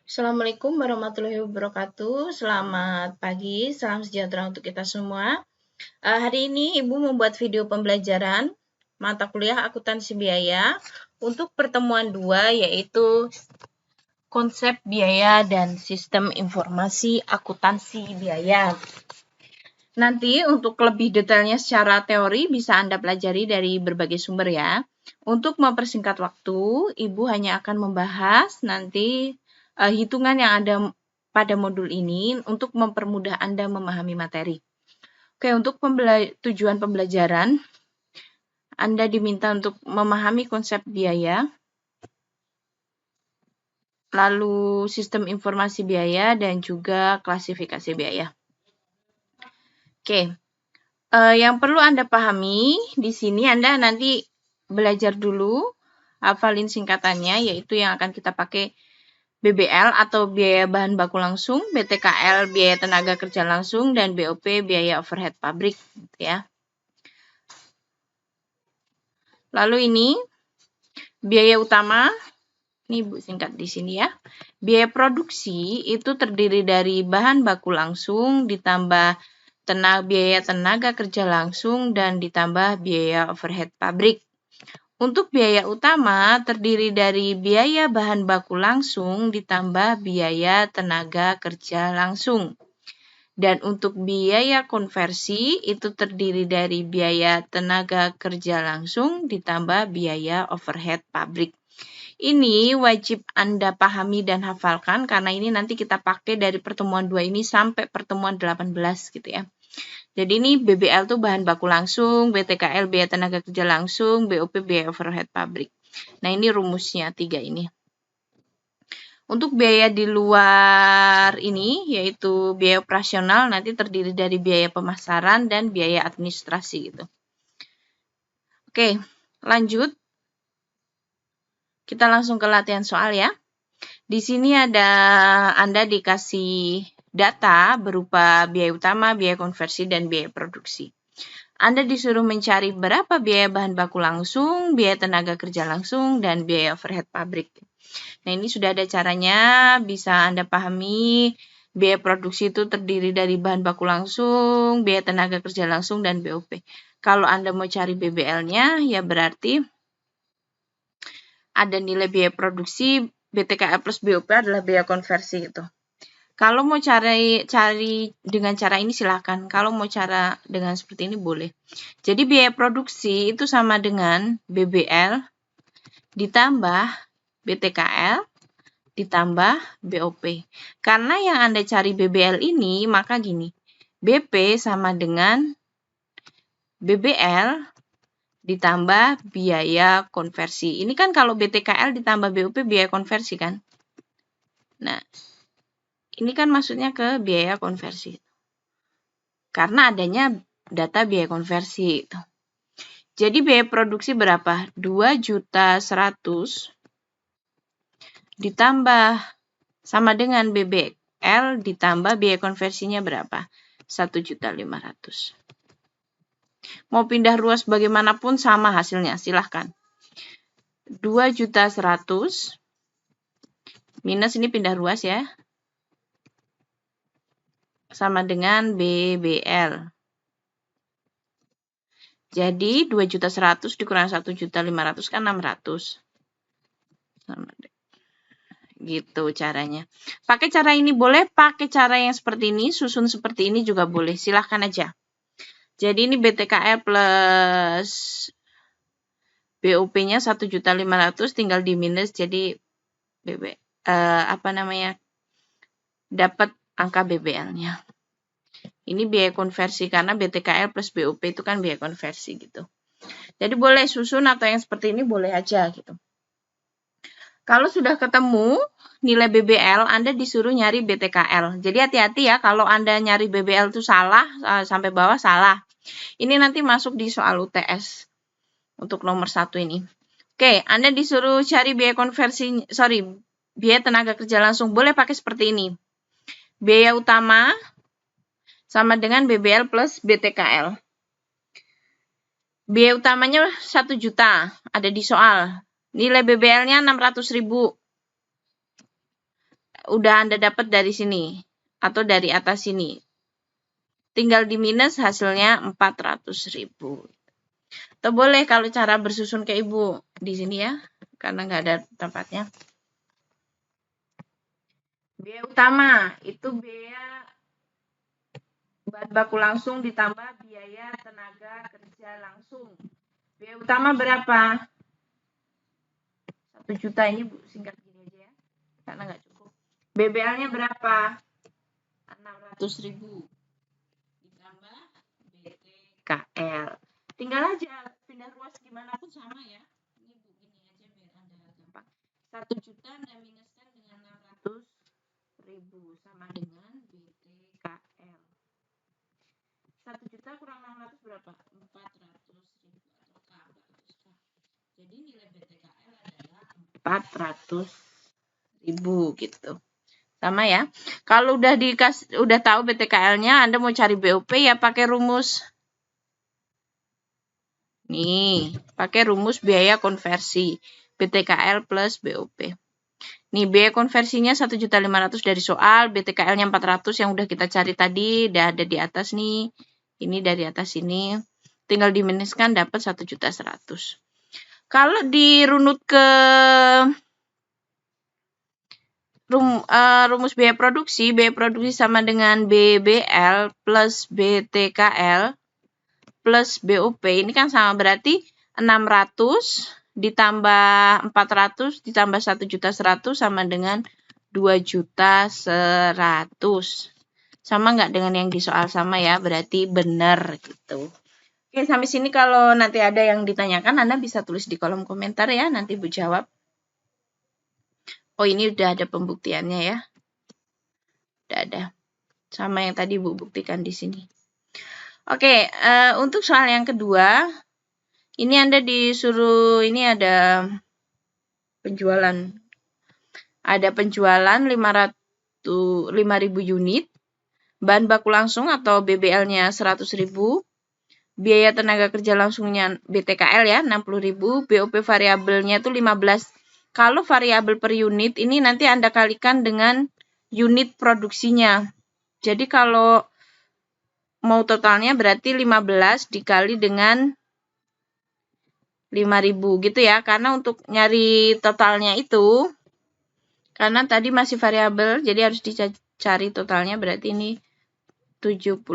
Assalamualaikum warahmatullahi wabarakatuh. Selamat pagi, salam sejahtera untuk kita semua. Hari ini Ibu membuat video pembelajaran mata kuliah akuntansi biaya untuk pertemuan 2, yaitu konsep biaya dan sistem informasi akuntansi biaya. Nanti untuk lebih detailnya secara teori bisa Anda pelajari dari berbagai sumber ya. Untuk mempersingkat waktu, Ibu hanya akan membahas nanti hitungan yang ada pada modul ini untuk mempermudah Anda memahami materi. Oke, untuk tujuan pembelajaran, Anda diminta untuk memahami konsep biaya, lalu sistem informasi biaya, dan juga klasifikasi biaya. Oke, yang perlu Anda pahami di sini Anda nanti belajar dulu, hafalin singkatannya, yaitu yang akan kita pakai BBL atau biaya bahan baku langsung, BTKL biaya tenaga kerja langsung, dan BOP biaya overhead pabrik, gitu ya. Lalu ini biaya utama, ini Bu singkat di sini ya. Biaya produksi itu terdiri dari bahan baku langsung ditambah biaya tenaga kerja langsung dan ditambah biaya overhead pabrik. Untuk biaya utama terdiri dari biaya bahan baku langsung ditambah biaya tenaga kerja langsung. Dan untuk biaya konversi itu terdiri dari biaya tenaga kerja langsung ditambah biaya overhead pabrik. Ini wajib Anda pahami dan hafalkan karena ini nanti kita pakai dari pertemuan 2 ini sampai pertemuan 18 gitu ya. Jadi ini BBL tuh bahan baku langsung, BTKL biaya tenaga kerja langsung, BOP biaya overhead pabrik. Nah ini rumusnya 3 ini. Untuk biaya di luar ini, yaitu biaya operasional, nanti terdiri dari biaya pemasaran dan biaya administrasi gitu. Oke, lanjut. Kita langsung ke latihan soal ya. Di sini Anda dikasih data berupa biaya utama, biaya konversi, dan biaya produksi. Anda disuruh mencari berapa biaya bahan baku langsung, biaya tenaga kerja langsung, dan biaya overhead pabrik. Nah, ini sudah ada caranya, bisa Anda pahami. Biaya produksi itu terdiri dari bahan baku langsung, biaya tenaga kerja langsung, dan BOP. Kalau Anda mau cari BBL-nya, ya berarti ada nilai biaya produksi, BTKL plus BOP adalah biaya konversi gitu. Kalau mau cari dengan cara ini silahkan. Kalau mau cara dengan seperti ini boleh. Jadi biaya produksi itu sama dengan BBL ditambah BTKL ditambah BOP. Karena yang Anda cari BBL ini, maka gini. BP sama dengan BBL ditambah biaya konversi. Ini kan kalau BTKL ditambah BOP biaya konversi kan? Nah, ini kan maksudnya ke biaya konversi. Karena adanya data biaya konversi. Jadi biaya produksi berapa? 2.100.000 ditambah sama dengan BBL ditambah biaya konversinya berapa? 1.500.000. Mau pindah ruas bagaimanapun sama hasilnya, silahkan. 2.100.000 minus ini pindah ruas ya. Sama dengan BBL. Jadi 2.100.000 dikurang 1.500.000 kan 600. Sama gitu caranya. Pakai cara ini boleh, pakai cara yang seperti ini, susun seperti ini juga boleh. Silahkan aja. Jadi ini BTKL plus BOP-nya 1.500.000 tinggal di minus jadi dapat angka BBL-nya. Ini biaya konversi karena BTKL plus BOP itu kan biaya konversi gitu. Jadi boleh susun atau yang seperti ini boleh aja gitu. Kalau sudah ketemu nilai BBL, Anda disuruh nyari BTKL. Jadi hati-hati ya kalau Anda nyari BBL itu salah, sampai bawah salah. Ini nanti masuk di soal UTS untuk nomor 1 ini. Oke, Anda disuruh cari biaya biaya tenaga kerja langsung. Boleh pakai seperti ini. Biaya utama sama dengan BBL plus BTKL. Biaya utamanya 1 juta, ada di soal. Nilai BBL-nya 600.000. udah Anda dapat dari sini atau dari atas sini. Tinggal di minus hasilnya 400.000. Atau boleh kalau cara bersusun ke Ibu di sini ya, karena nggak ada tempatnya. Biaya utama itu biaya bahan baku langsung ditambah biaya tenaga kerja langsung. Biaya utama berapa? 1 juta ini Bu, singkat gini aja ya, karena nggak cukup. BBL-nya berapa? 600.000 ditambah BTKL. Tinggal aja pindah ruas gimana pun sama ya. Ini Bu, gini aja biar Anda gampang. 1 juta Anda minuskan dengan 600.000 sama dengan BTKL. 1 juta kurang 600 berapa? 400.000 atau K, 400K. Jadi nilai BTKL adalah 400.000 gitu. Sama ya. Kalau udah tahu BTKL-nya, Anda mau cari BOP ya pakai rumus. Nih, pakai rumus biaya konversi. BTKL plus BOP. Nih, biaya konversinya 1.500.000 dari soal, BTKL-nya 400 yang udah kita cari tadi, udah ada di atas nih. Ini dari atas ini. Tinggal diminuskan dapat 1.100.000. Kalau dirunut ke rumus biaya produksi sama dengan BBL plus BTKL plus BOP. Ini kan sama, berarti 600 ditambah 400 ditambah 1.100.000 sama dengan 2.100.000. Sama nggak dengan yang di soal? Sama ya, berarti benar gitu. Oke, sampai sini kalau nanti ada yang ditanyakan, Anda bisa tulis di kolom komentar ya, nanti Bu jawab. Oh, ini udah ada pembuktiannya ya. Udah ada. Sama yang tadi Bu buktikan di sini. Oke, untuk soal yang kedua, ini Anda disuruh, ini ada penjualan. Ada penjualan 5.000 unit, bahan baku langsung atau BBL-nya 100.000, biaya tenaga kerja langsungnya BTKL ya 60.000, BOP variabelnya itu 15. Kalau variabel per unit ini nanti Anda kalikan dengan unit produksinya. Jadi kalau mau totalnya berarti 15 dikali dengan 5.000 gitu ya. Karena untuk nyari totalnya itu, karena tadi masih variabel, jadi harus dicari totalnya, berarti ini 75.000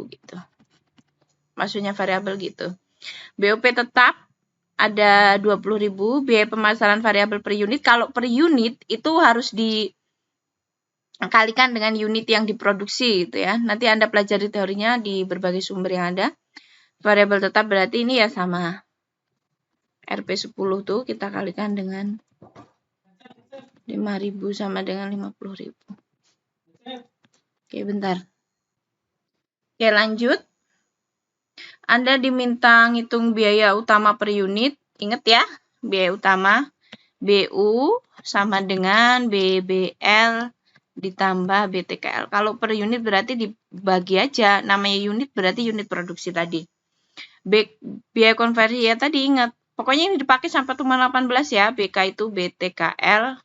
gitu. Maksudnya variabel gitu. BOP tetap ada 20.000, biaya pemasaran variabel per unit. Kalau per unit itu harus dikalikan dengan unit yang diproduksi gitu ya. Nanti Anda pelajari teorinya di berbagai sumber yang ada. Variabel tetap berarti ini ya sama. RP10 tuh kita kalikan dengan 5.000 sama dengan 50.000. Oke, bentar. Oke, lanjut. Anda diminta ngitung biaya utama per unit. Ingat ya, biaya utama BU sama dengan BBL ditambah BTKL. Kalau per unit berarti dibagi aja. Namanya unit berarti unit produksi tadi. Biaya konversi ya tadi ingat. Pokoknya ini dipakai sampai cuma 18 ya. BK itu BTKL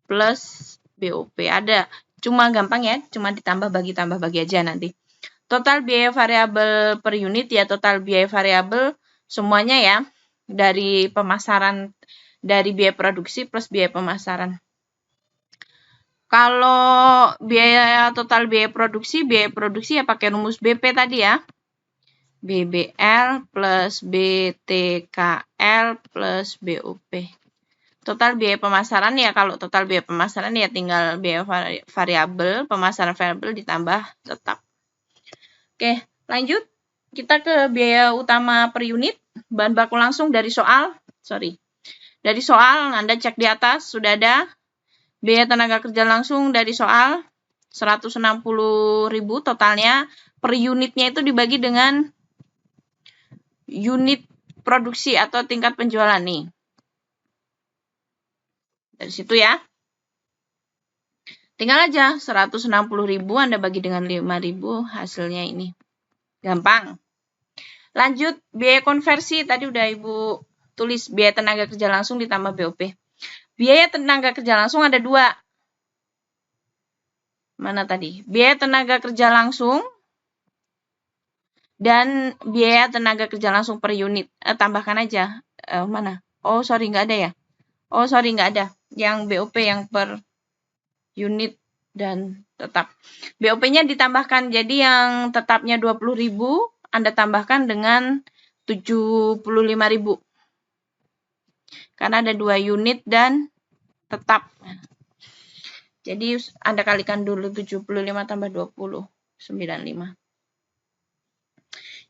plus BOP. Ada. Cuma gampang ya. Cuma ditambah bagi aja nanti. Total biaya variabel per unit ya. Total biaya variabel semuanya ya. Dari pemasaran, dari biaya produksi plus biaya pemasaran. Kalau total biaya produksi ya pakai rumus BP tadi ya. BBL plus BTKL plus BOP. Total biaya pemasaran ya, kalau total biaya pemasaran ya tinggal biaya variabel, pemasaran variabel ditambah tetap. Oke, lanjut. Kita ke biaya utama per unit, bahan baku langsung dari soal. Dari soal, Anda cek di atas, sudah ada. Biaya tenaga kerja langsung dari soal, 160.000 totalnya. Per unitnya itu dibagi dengan unit produksi atau tingkat penjualan nih. Dari situ ya. Tinggal aja 160.000 Anda bagi dengan 5.000 hasilnya ini. Gampang. Lanjut, biaya konversi tadi udah Ibu tulis biaya tenaga kerja langsung ditambah BOP. Biaya tenaga kerja langsung ada 2. Mana tadi? Biaya tenaga kerja langsung dan biaya tenaga kerja langsung per unit. Tambahkan aja. Mana? Oh, sorry, nggak ada ya? Oh, sorry, nggak ada. Yang BOP yang per unit dan tetap. BOP-nya ditambahkan. Jadi yang tetapnya 20.000, Anda tambahkan dengan 75.000. Karena ada 2 unit dan tetap. Jadi Anda kalikan dulu 75 tambah 20, 95.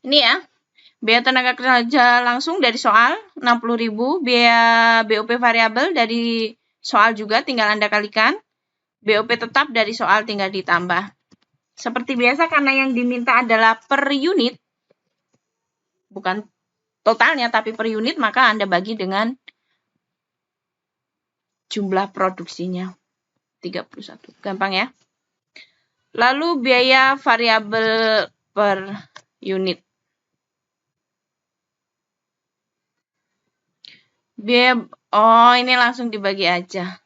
Ini ya, biaya tenaga kerja langsung dari soal 60.000, biaya BOP variabel dari soal juga tinggal Anda kalikan. BOP tetap dari soal tinggal ditambah. Seperti biasa karena yang diminta adalah per unit, bukan totalnya tapi per unit, maka Anda bagi dengan jumlah produksinya 31. Gampang ya. Lalu biaya variabel per unit. Oh, ini langsung dibagi aja.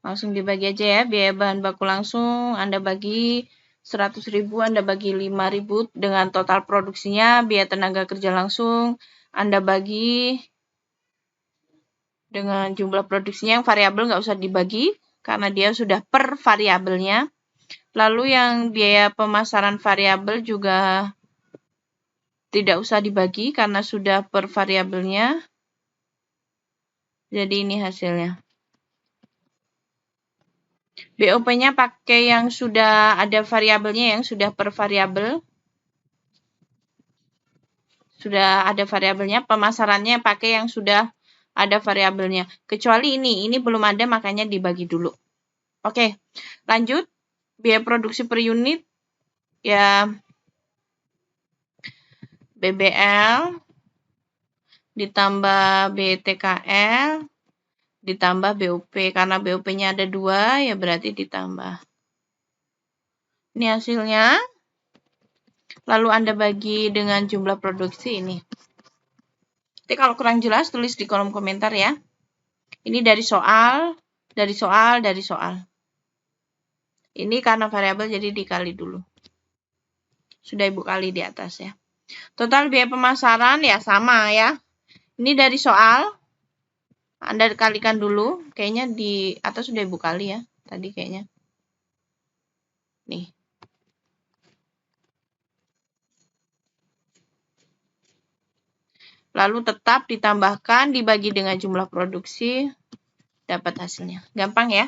Langsung dibagi aja ya. Biaya bahan baku langsung Anda bagi 100.000, Anda bagi 5.000 dengan total produksinya. Biaya tenaga kerja langsung Anda bagi dengan jumlah produksinya. Yang variabel nggak usah dibagi karena dia sudah per variabelnya. Lalu yang biaya pemasaran variabel juga tidak usah dibagi karena sudah per variabelnya. Jadi ini hasilnya. BOP-nya pakai yang sudah ada variabelnya, yang sudah per variabel. Sudah ada variabelnya, pemasarannya pakai yang sudah ada variabelnya. Kecuali ini belum ada, makanya dibagi dulu. Oke, lanjut. Biaya produksi per unit, ya BBL, ditambah BTKL, ditambah BOP. Karena BOP-nya ada 2, ya berarti ditambah. Ini hasilnya. Lalu Anda bagi dengan jumlah produksi ini. Jadi kalau kurang jelas, tulis di kolom komentar ya. Ini dari soal, dari soal, dari soal. Ini karena variabel jadi dikali dulu. Sudah Ibu kali di atas ya. Total biaya pemasaran ya sama ya. Ini dari soal. Anda kalikan dulu. Kayaknya di atas sudah Ibu kali ya. Tadi kayaknya. Nih. Lalu tetap ditambahkan, dibagi dengan jumlah produksi, dapat hasilnya. Gampang ya.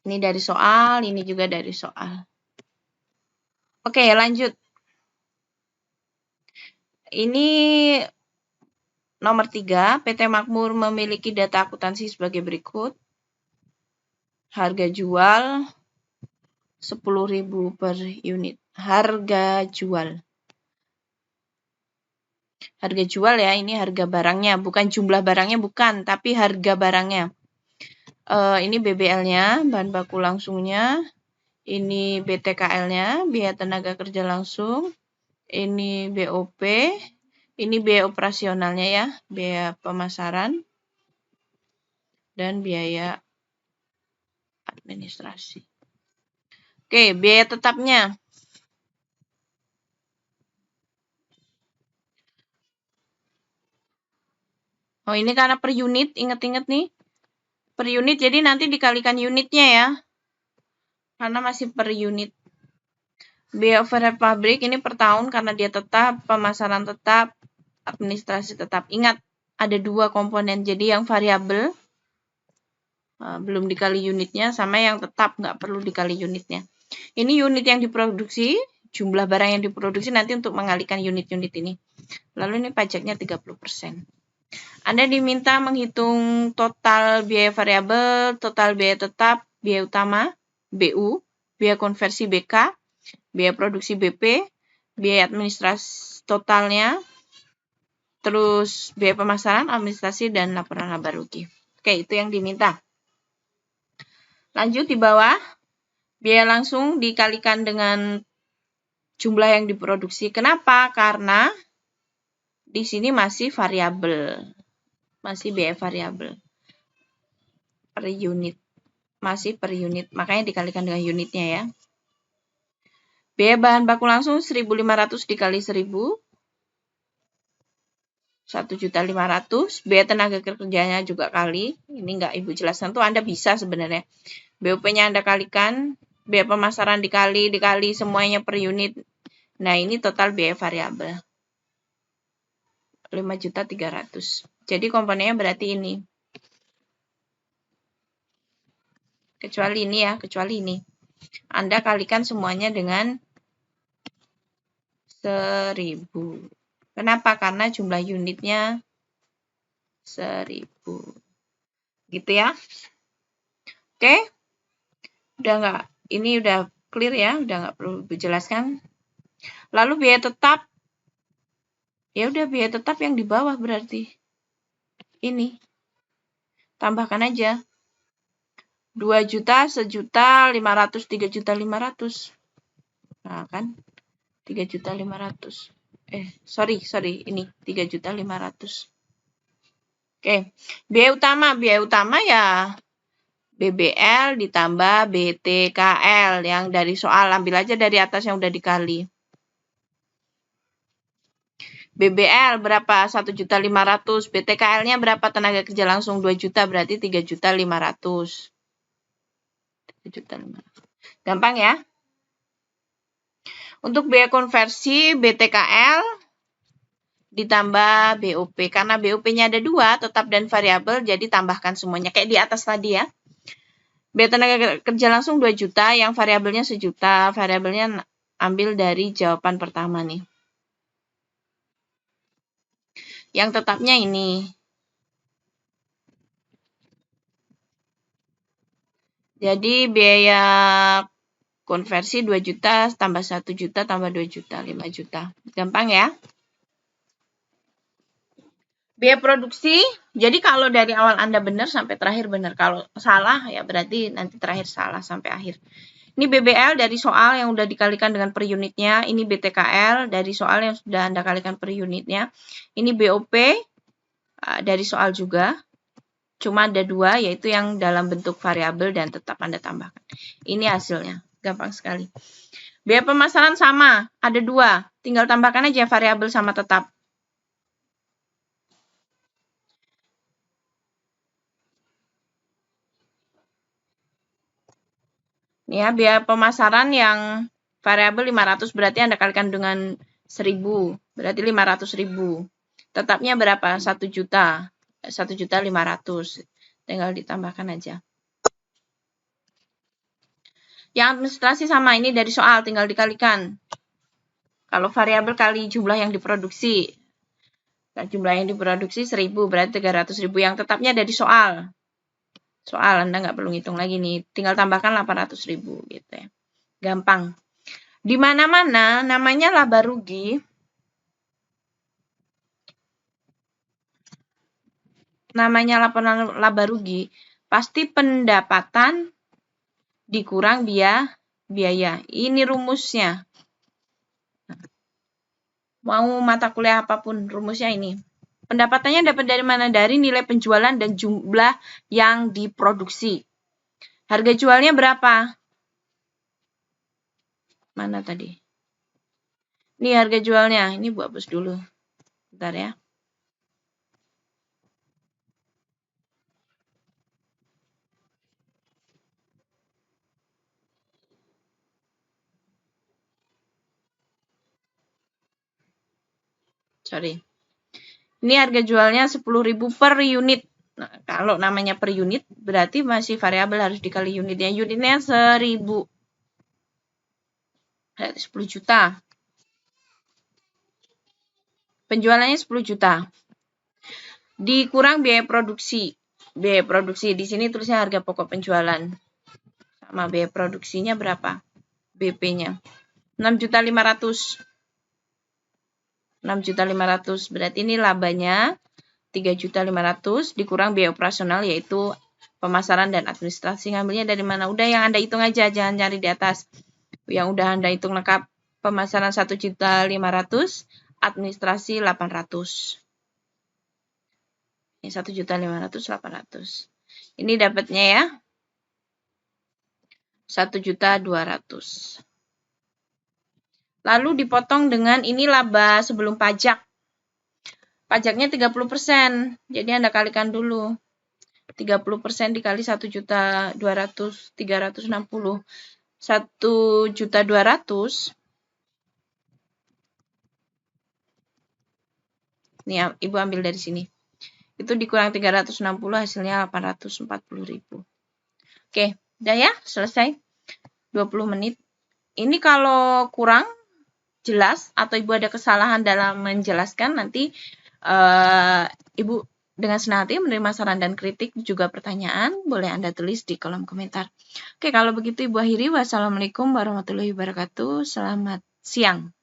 Ini dari soal, ini juga dari soal. Oke, lanjut. Ini nomor 3, PT Makmur memiliki data akuntansi sebagai berikut. Harga jual 10.000 per unit. Harga jual. Harga jual ya, ini harga barangnya, bukan jumlah barangnya, bukan, tapi harga barangnya. Ini BBL-nya, bahan baku langsungnya. Ini BTKL-nya, biaya tenaga kerja langsung. Ini BOP. Ini biaya operasionalnya ya, biaya pemasaran. Dan biaya administrasi. Oke, biaya tetapnya. Oh, ini karena per unit, ingat-ingat nih. Per unit, jadi nanti dikalikan unitnya ya. Karena masih per unit. Biaya overhead pabrik ini per tahun karena dia tetap, pemasaran tetap, administrasi tetap. Ingat, ada 2 komponen. Jadi yang variabel, belum dikali unitnya, sama yang tetap, nggak perlu dikali unitnya. Ini unit yang diproduksi, jumlah barang yang diproduksi nanti untuk mengalihkan unit-unit ini. Lalu ini pajaknya 30%. Anda diminta menghitung total biaya variabel, total biaya tetap, biaya utama, BU, biaya konversi BK, biaya produksi BP, biaya administrasi totalnya, terus biaya pemasaran, administrasi, dan laporan laba rugi. Oke, itu yang diminta. Lanjut di bawah, biaya langsung dikalikan dengan jumlah yang diproduksi. Kenapa? Karena di sini masih variabel. Masih biaya variabel. Per unit. Masih per unit. Makanya dikalikan dengan unitnya ya. Biaya bahan baku langsung 1.500 dikali 1.000. 1.500.000. Biaya tenaga kerjanya juga kali. Ini enggak Ibu jelaskan tuh Anda bisa sebenarnya. BOP-nya Anda kalikan. Biaya pemasaran dikali semuanya per unit. Nah, ini total biaya variabel. 5.300.000. Jadi komponennya berarti ini. Kecuali ini ya, kecuali ini. Anda kalikan semuanya dengan 1.000. Kenapa? Karena jumlah unitnya 1.000. Gitu ya. Oke. Udah nggak? Ini udah clear ya, udah nggak perlu dijelaskan. Lalu biaya tetap. Ya udah biaya tetap yang di bawah berarti. Ini. Tambahkan aja. 2 juta, 1 juta, 500, 3 juta 500. Nah kan. 3.500.000. Sorry, ini 3.500.000. Oke, biaya utama ya BBL ditambah BTKL yang dari soal, ambil aja dari atas yang udah dikali. BBL berapa? 1.500.000. BTKL-nya berapa? Tenaga kerja langsung 2 juta, berarti 3.500.000. 3.500.000. Gampang ya? Untuk biaya konversi BTKL ditambah BOP. Karena BOP-nya ada 2, tetap dan variabel, jadi tambahkan semuanya. Kayak di atas tadi ya. Biaya tenaga kerja langsung 2 juta, yang variabelnya 1 juta. Variabelnya ambil dari jawaban pertama nih. Yang tetapnya ini. Jadi biaya konversi 2 juta tambah 1 juta tambah 2 juta, 5 juta. Gampang ya? Biaya produksi, jadi kalau dari awal Anda benar sampai terakhir benar. Kalau salah ya berarti nanti terakhir salah sampai akhir. Ini BBL dari soal yang sudah dikalikan dengan per unitnya. Ini BTKL dari soal yang sudah Anda kalikan per unitnya. Ini BOP dari soal juga. Cuma ada 2, yaitu yang dalam bentuk variabel dan tetap Anda tambahkan. Ini hasilnya. Gampang sekali. Biaya pemasaran sama. Ada 2. Tinggal tambahkan aja variabel sama tetap. Ya, biaya pemasaran yang variabel 500 berarti Anda kalikan dengan 1.000, berarti 500.000. Tetapnya berapa? 1 juta. 1.500.000. Tinggal ditambahkan aja. Yang administrasi sama, ini dari soal, tinggal dikalikan. Kalau variabel kali jumlah yang diproduksi. Jumlah yang diproduksi 1.000, berarti 300.000. Yang tetapnya dari soal. Soal, Anda nggak perlu ngitung lagi nih. Tinggal tambahkan 800.000 gitu ya. Gampang. Di mana-mana namanya laba rugi. Namanya laba rugi, pasti pendapatan dikurang biaya. Ini rumusnya. Mau mata kuliah apapun, rumusnya ini. Pendapatannya dapat dari mana? Dari nilai penjualan dan jumlah yang diproduksi. Harga jualnya berapa? Mana tadi? Ini harga jualnya. Ini Bu hapus dulu. Bentar ya. Sorry. Ini harga jualnya 10.000 per unit. Nah, kalau namanya per unit, berarti masih variabel harus dikali unitnya. Unitnya 1.000. Berarti 10 juta. Penjualannya 10 juta. Dikurang biaya produksi. Biaya produksi di sini tulisnya harga pokok penjualan. Sama biaya produksinya berapa? BP-nya. 6.500.000. 6.500.000. Berarti ini labanya 3.500.000 dikurang biaya operasional yaitu pemasaran dan administrasi. Ngambilnya dari mana? Udah yang Anda hitung aja, jangan cari di atas. Yang udah Anda hitung lengkap. Pemasaran 1.500.000, administrasi 800. Ini 1.500.000, 800. Ini dapatnya ya 1.200.000. Lalu dipotong dengan ini laba sebelum pajak. Pajaknya 30%. Jadi Anda kalikan dulu. 30% dikali 1.200.000, 360. 1.200.000. Nih, Ibu ambil dari sini. Itu dikurang 360 hasilnya 840.000. Oke, udah ya, selesai. 20 menit. Ini kalau kurang jelas atau Ibu ada kesalahan dalam menjelaskan, nanti Ibu dengan senang hati menerima saran dan kritik, juga pertanyaan, boleh Anda tulis di kolom komentar. Oke, kalau begitu Ibu akhiri. Wassalamualaikum warahmatullahi wabarakatuh. Selamat siang.